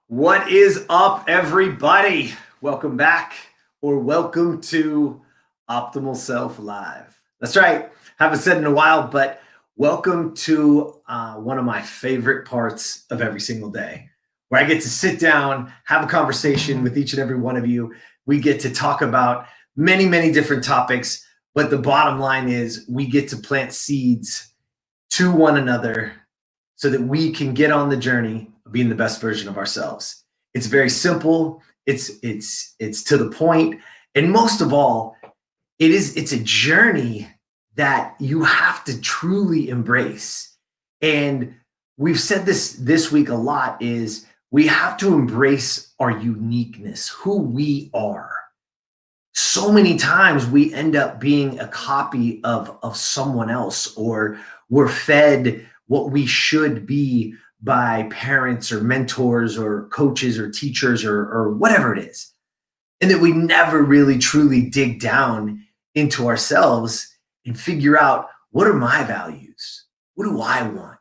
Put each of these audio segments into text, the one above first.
What is up, everybody? Welcome back, or welcome to Optimal Self Live. That's right, haven't said in a while, but welcome to one of my favorite parts of every single day, where I get to sit down, have a conversation with each and every one of you. We get to talk about many, many different topics, but the bottom line is we get to plant seeds to one another so that we can get on the journey of being the best version of ourselves. It's very simple. It's to the point, and most of all, it's a journey that you have to truly embrace. And we've said this week a lot is we have to embrace our uniqueness, who we are. So many times we end up being a copy of someone else, or we're fed what we should be by parents or mentors or coaches or teachers or whatever it is. And that we never really truly dig down into ourselves and figure out, what are my values? What do I want?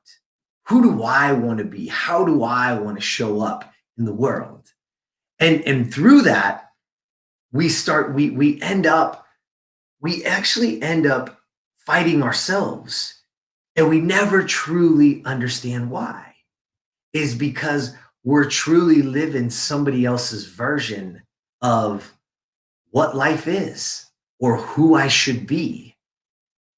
Who do I want to be? How do I want to show up in the world? And through that, we actually end up fighting ourselves. And we never truly understand why. Is because we're truly living somebody else's version of what life is or who I should be.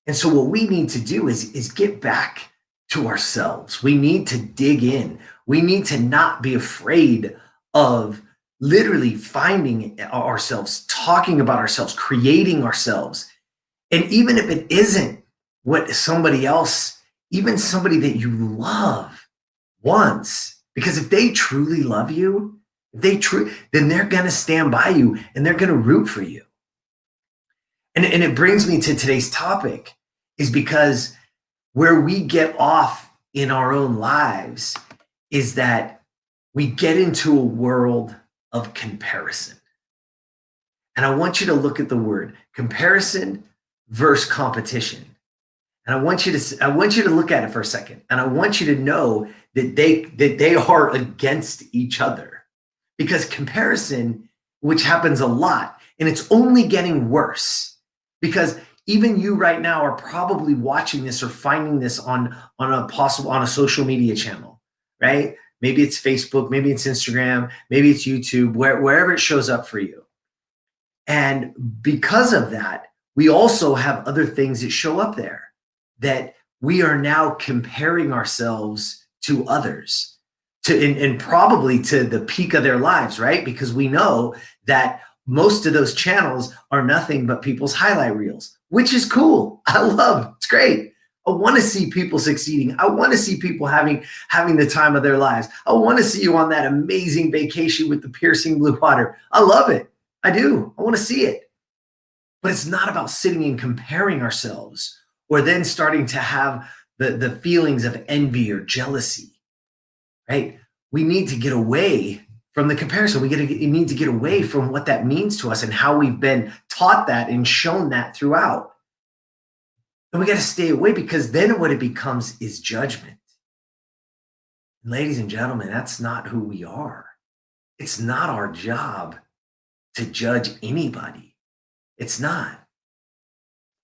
And so what we need to do is get back to ourselves. We need to dig in. We need to not be afraid of literally finding ourselves, talking about ourselves, creating ourselves. And even if it isn't what somebody else, even somebody that you love, wants, because if they truly love you, then they're going to stand by you and they're going to root for you. And it brings me to today's topic, is because where we get off in our own lives is that we get into a world of comparison. And I want you to look at the word comparison versus competition. And I want you to look at it for a second. And I want you to know that they are against each other, because comparison, which happens a lot, and it's only getting worse, because even you right now are probably watching this or finding this on a social media channel, right? Maybe it's Facebook, maybe it's Instagram, maybe it's YouTube, wherever it shows up for you. And because of that, we also have other things that show up there, that we are now comparing ourselves to others, and probably to the peak of their lives, right? Because we know that most of those channels are nothing but people's highlight reels, which is cool. I love, it's great. I want to see people succeeding. I want to see people having the time of their lives. I want to see you on that amazing vacation with the piercing blue water. I love it. I do. I want to see it. But it's not about sitting and comparing ourselves, or then starting to have the feelings of envy or jealousy, right? We need to get away from the comparison. We need to get away from what that means to us and how we've been taught that and shown that throughout. And we got to stay away, because then what it becomes is judgment. And ladies and gentlemen, that's not who we are. It's not our job to judge anybody. It's not.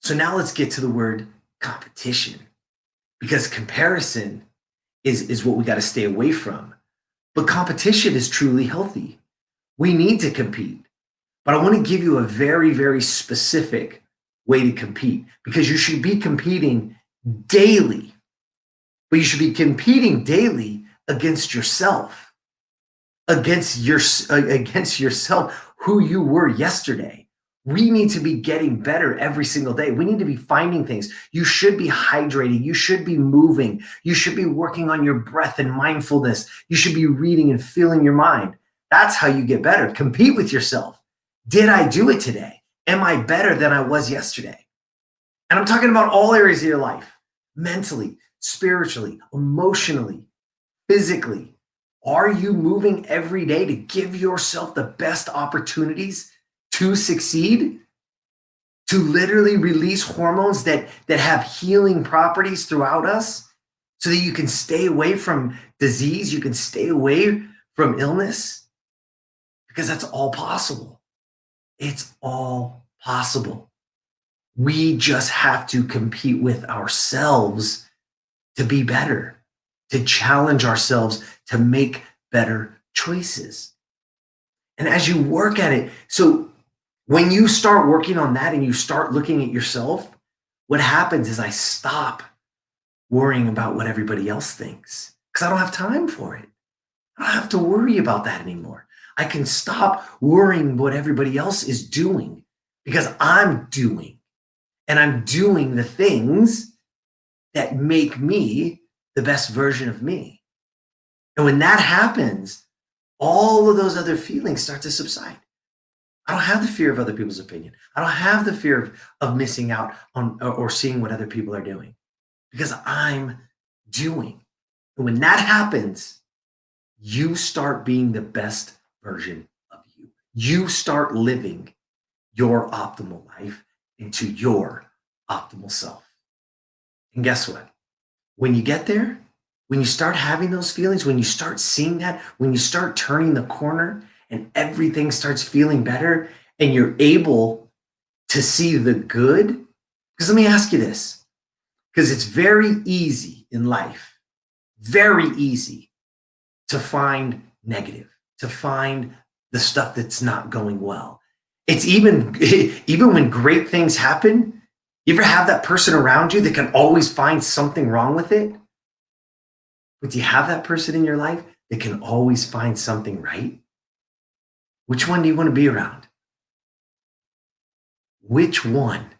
So now let's get to the word competition, because comparison is what we got to stay away from. But competition is truly healthy. We need to compete. But I want to give you a very, very specific way to compete, because you should be competing daily. But you should be competing daily against yourself, against yourself, who you were yesterday. We need to be getting better every single day. We need to be finding things. You should be hydrating. You should be moving. You should be working on your breath and mindfulness. You should be reading and filling your mind. That's how you get better. Compete with yourself. Did I do it today? Am I better than I was yesterday? And I'm talking about all areas of your life: mentally, spiritually, emotionally, physically. Are you moving every day to give yourself the best opportunities to succeed, to literally release hormones that have healing properties throughout us, so that you can stay away from disease, you can stay away from illness? Because that's all possible. It's all possible. We just have to compete with ourselves to be better, to challenge ourselves to make better choices. And as you work at it, so when you start working on that and you start looking at yourself, what happens is I stop worrying about what everybody else thinks because I don't have time for it. I don't have to worry about that anymore. I can stop worrying what everybody else is doing because I'm doing. And I'm doing the things that make me the best version of me. And when that happens, all of those other feelings start to subside. I don't have the fear of other people's opinion. I don't have the fear of missing out on or seeing what other people are doing because I'm doing. And when that happens, you start being the best version of you. You start living your optimal life into your optimal self. And guess what? When you get there, when you start having those feelings, when you start seeing that, when you start turning the corner and everything starts feeling better and you're able to see the good, because let me ask you this, because it's very easy in life, very easy to find negative, to find the stuff that's not going well. It's even when great things happen, you ever have that person around you that can always find something wrong with it? But do you have that person in your life that can always find something right? Which one do you want to be around? Which one?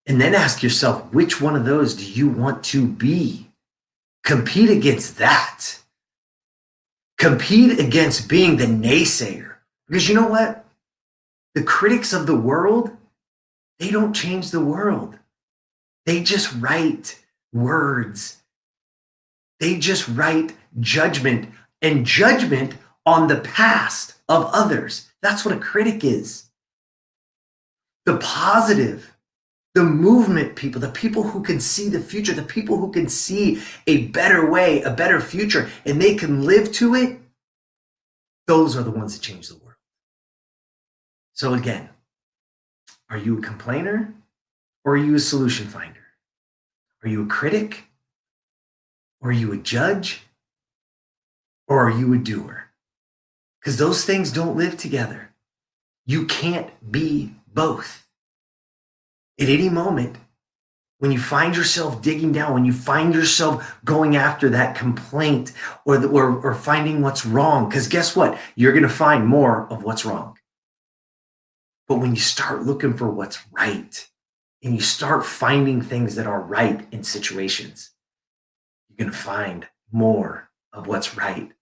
And then ask yourself, which one of those do you want to be? Compete against that. Compete against being the naysayer. Because you know what? The critics of the world, they don't change the world. They just write words. They just write judgment and judgment on the past of others. That's what a critic is. The positive, the movement people, the people who can see the future, the people who can see a better way, a better future, and they can live to it, those are the ones that change the world. So again, are you a complainer or are you a solution finder? Are you a critic? Or are you a judge? Or are you a doer? Because those things don't live together. You can't be both. At any moment, when you find yourself digging down, when you find yourself going after that complaint or finding what's wrong, because guess what? You're going to find more of what's wrong. But when you start looking for what's right and you start finding things that are right in situations, you're going to find more of what's right. And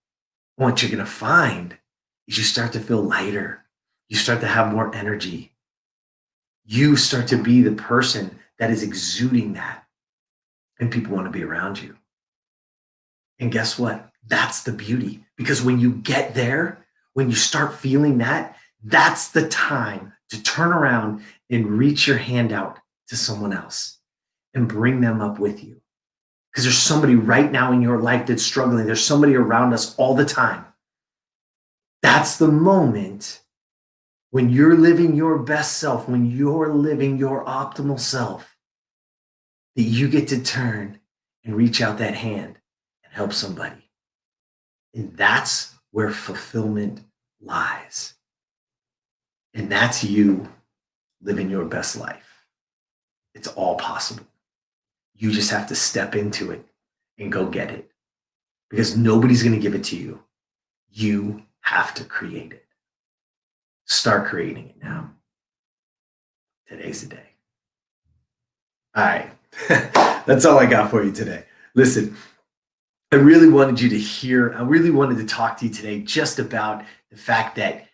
what you're going to find is you start to feel lighter. You start to have more energy. You start to be the person that is exuding that. And people want to be around you. And guess what? That's the beauty. Because when you get there, when you start feeling that, that's the time to turn around and reach your hand out to someone else and bring them up with you. Because there's somebody right now in your life that's struggling. There's somebody around us all the time. That's the moment when you're living your best self, when you're living your optimal self, that you get to turn and reach out that hand and help somebody. And that's where fulfillment lies. And that's you living your best life. It's all possible. You just have to step into it and go get it. Because nobody's going to give it to you. You have to create it. Start creating it now. Today's the day. All right. That's all I got for you today. Listen, I really wanted to talk to you today just about the fact that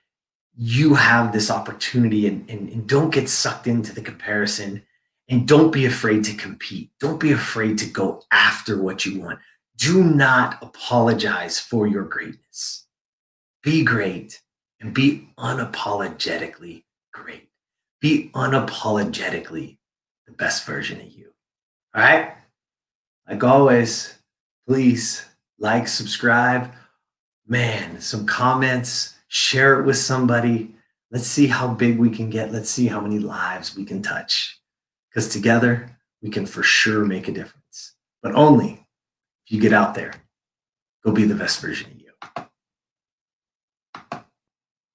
you have this opportunity and don't get sucked into the comparison. And don't be afraid to compete. Don't be afraid to go after what you want. Do not apologize for your greatness. Be great and be unapologetically great. Be unapologetically the best version of you. All right? Like always, please like, subscribe, man, some comments, share it with somebody. Let's see how big we can get. Let's see how many lives we can touch. Because together, we can for sure make a difference. But only if you get out there, go be the best version of you.